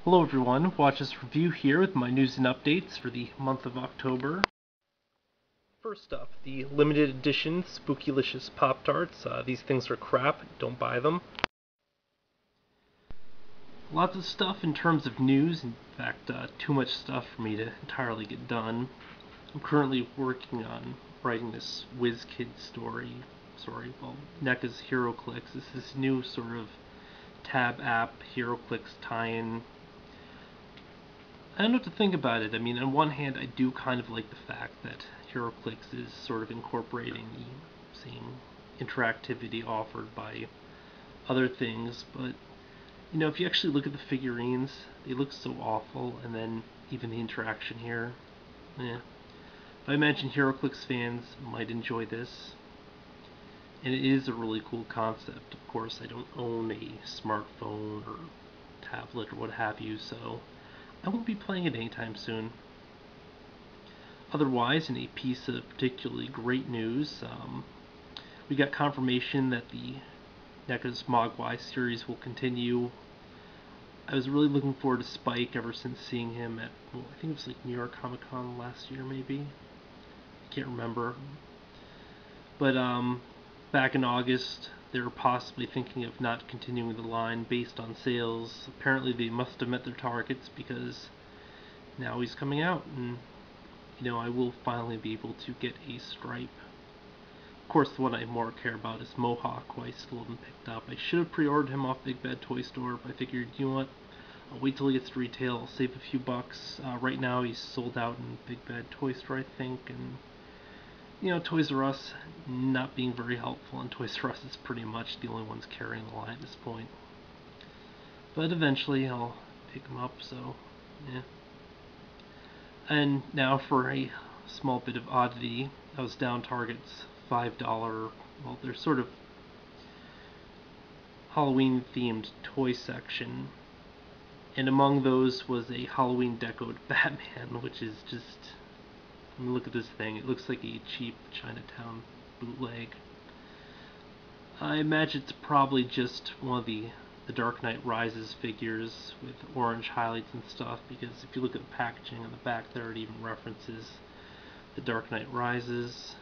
Hello everyone, watch this review here with my news and updates for the month of October. First up, the limited edition Spookylicious Pop-Tarts. These things are crap, don't buy them. Lots of stuff in terms of news, in fact too much stuff for me to entirely get done. I'm currently working on writing this WizKid story. NECA's HeroClix. This is this new sort of tab app, HeroClix tie-in. I don't know what to think about it. I mean, on one hand, I do kind of like the fact that HeroClix is sort of incorporating the same interactivity offered by other things, but, you know, if you actually look at the figurines, they look so awful, and then even the interaction here, But I imagine HeroClix fans might enjoy this, and it is a really cool concept. Of course, I don't own a smartphone or tablet or what have you, so I won't be playing it anytime soon. Otherwise, in a piece of particularly great news, we got confirmation that the NECA's Mogwai series will continue. I was really looking forward to Spike ever since seeing him at, well, I think it was like New York Comic Con last year, maybe? I can't remember. But back in August, they were possibly thinking of not continuing the line based on sales. Apparently they must have met their targets, because now he's coming out, and you know, I will finally be able to get a Stripe. Of course, the one I more care about is Mohawk, who I still haven't picked up. I should have pre-ordered him off Big Bad Toy Store, but I figured, you know what, I'll wait till he gets to retail, I'll save a few bucks. Right now he's sold out in Big Bad Toy Store, I think, and you know, Toys R Us not being very helpful, and Toys R Us is pretty much the only ones carrying the line at this point. But eventually I'll pick them up, so yeah. And now for a small bit of oddity, I was down Target's $5, well, they're sort of Halloween themed toy section, and among those was a Halloween decoed Batman, which is just, I mean, look at this thing. It looks like a cheap Chinatown bootleg. I imagine it's probably just one of the Dark Knight Rises figures with orange highlights and stuff, because if you look at the packaging on the back there, it even references the Dark Knight Rises.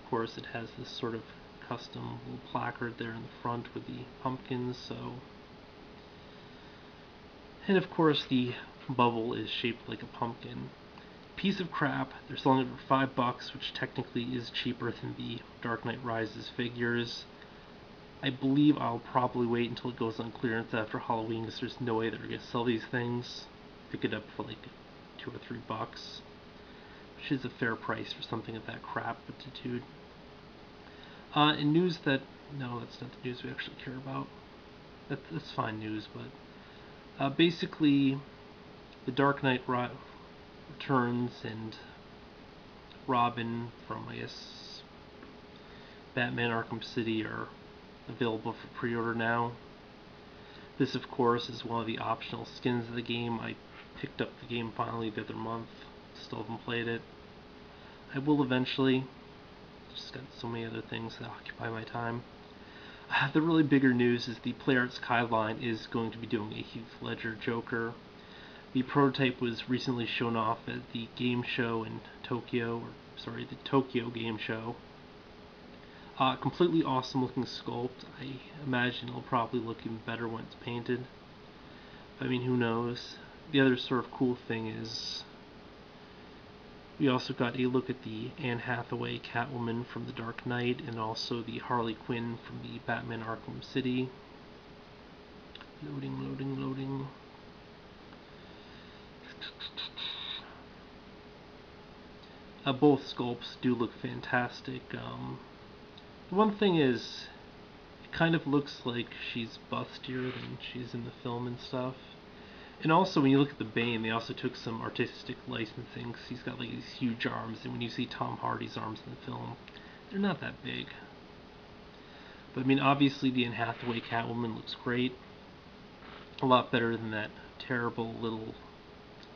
Of course, it has this sort of custom little placard there in the front with the pumpkins, so... And of course, the bubble is shaped like a pumpkin. Piece of crap. They're selling it for $5, which technically is cheaper than the Dark Knight Rises figures. I believe I'll probably wait until it goes on clearance after Halloween, because there's no way they're going to sell these things. Pick it up for like $2 or $3, which is a fair price for something of that crap attitude. In news that, no, that's not the news we actually care about. That's fine news, but basically, the Dark Knight Returns and Robin from, I guess, Batman Arkham City are available for pre-order now. This, of course, is one of the optional skins of the game. I picked up the game finally the other month. Still haven't played it. I will eventually. Just got so many other things that occupy my time. The really bigger news is the PlayArt Skyline is going to be doing a Heath Ledger Joker. The prototype was recently shown off at the game show in Tokyo, the Tokyo Game Show. Completely awesome looking sculpt. I imagine it'll probably look even better when it's painted. I mean, who knows? The other sort of cool thing is we also got a look at the Anne Hathaway Catwoman from The Dark Knight, and also the Harley Quinn from the Batman Arkham City. Loading. Both sculpts do look fantastic. The one thing is, it kind of looks like she's bustier than she's in the film and stuff. And also, when you look at the Bane, they also took some artistic licensing, because he's got like these huge arms, and when you see Tom Hardy's arms in the film, they're not that big. But I mean, obviously the Anne Hathaway Catwoman looks great. A lot better than that terrible little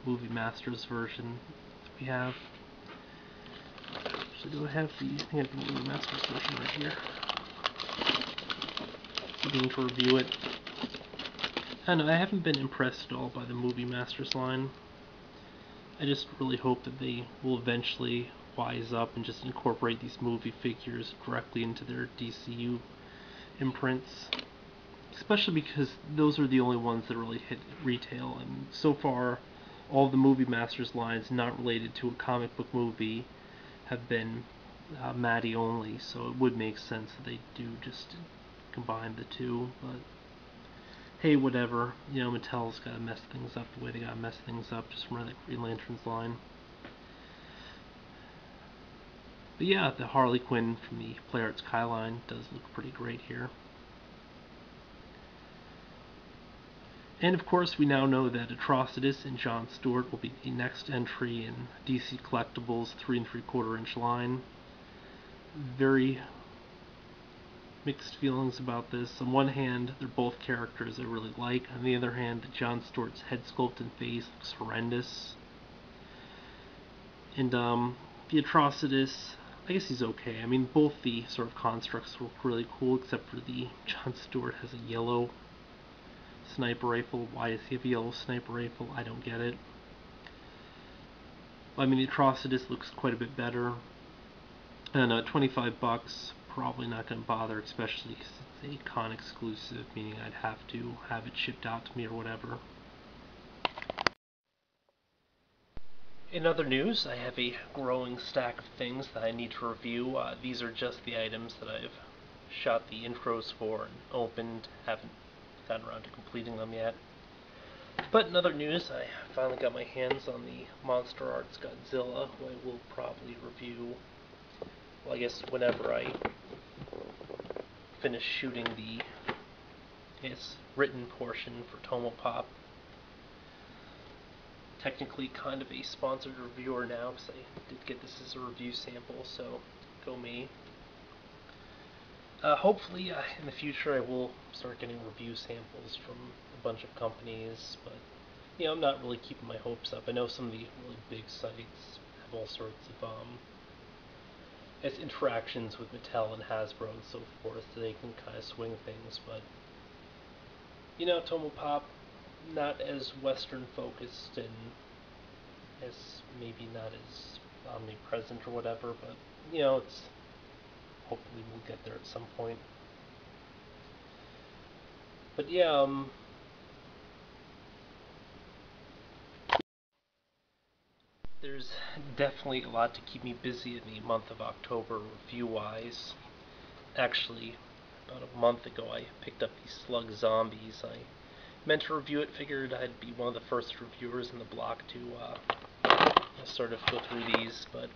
Movie Masters version that we have. So do I have the, I think I have the Movie Masters version right here. Beginning to review it. I know I haven't been impressed at all by the Movie Masters line. I just really hope that they will eventually wise up and just incorporate these movie figures directly into their DCU imprints. Especially because those are the only ones that really hit retail, and so far, all the Movie Masters lines not related to a comic book movie have been Maddie only, so it would make sense that they do just combine the two, but hey, whatever. You know, Mattel's gotta mess things up the way they gotta mess things up just from that Green Lantern's line. But yeah, the Harley Quinn from the Play Arts Kai line does look pretty great here. And of course, we now know that Atrocitus and John Stewart will be the next entry in DC Collectibles' 3 3/4 inch line. Very mixed feelings about this. On one hand, they're both characters I really like. On the other hand, John Stewart's head sculpt and face looks horrendous. And the Atrocitus, I guess he's okay. I mean, both the sort of constructs look really cool, except for the John Stewart has a yellow sniper rifle. Why does he have a yellow sniper rifle? I don't get it. I mean, the Atrocitus looks quite a bit better. And $25, probably not going to bother, especially because it's a con exclusive, meaning I'd have to have it shipped out to me or whatever. In other news, I have a growing stack of things that I need to review. These are just the items that I've shot the intros for and opened. Haven't gotten around to completing them yet. But in other news, I finally got my hands on the Monster Arts Godzilla, who I will probably review, well, I guess whenever I finish shooting the written portion for Tomopop. Technically kind of a sponsored reviewer now, because I did get this as a review sample, so go me. Hopefully in the future I will start getting review samples from a bunch of companies, but you know, I'm not really keeping my hopes up. I know some of the really big sites have all sorts of interactions with Mattel and Hasbro and so forth, so they can kind of swing things, but you know, Tomopop, not as Western focused and as maybe not as omnipresent or whatever, but you know, it's hopefully we'll get there at some point. But yeah, there's definitely a lot to keep me busy in the month of October review-wise. Actually, about a month ago I picked up these Slug Zombies. I meant to review it, figured I'd be one of the first reviewers in the block to sort of go through these, but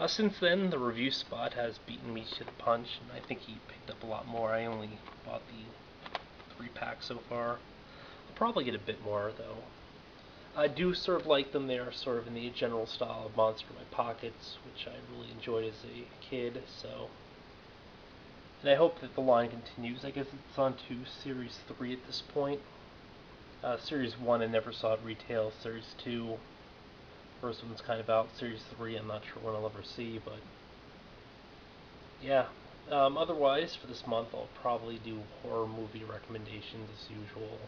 since then the review spot has beaten me to the punch, and I think he picked up a lot more. I only bought the 3-pack so far. I'll probably get a bit more, though. I do sort of like them. They are sort of in the general style of Monster in My Pockets, which I really enjoyed as a kid, so... And I hope that the line continues. I guess it's on to Series 3 at this point. Series 1 I never saw at retail. Series 2, first one's kind of out. Series 3 I'm not sure when I'll ever see, but... yeah. Otherwise, for this month I'll probably do horror movie recommendations as usual.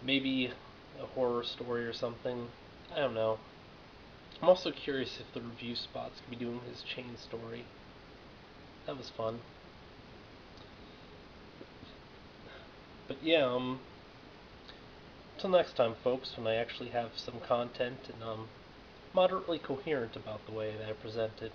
Maybe a horror story or something. I don't know. I'm also curious if the review spot's gonna be doing his Chain story. That was fun. But yeah, until next time, folks, when I actually have some content and moderately coherent about the way that I present it.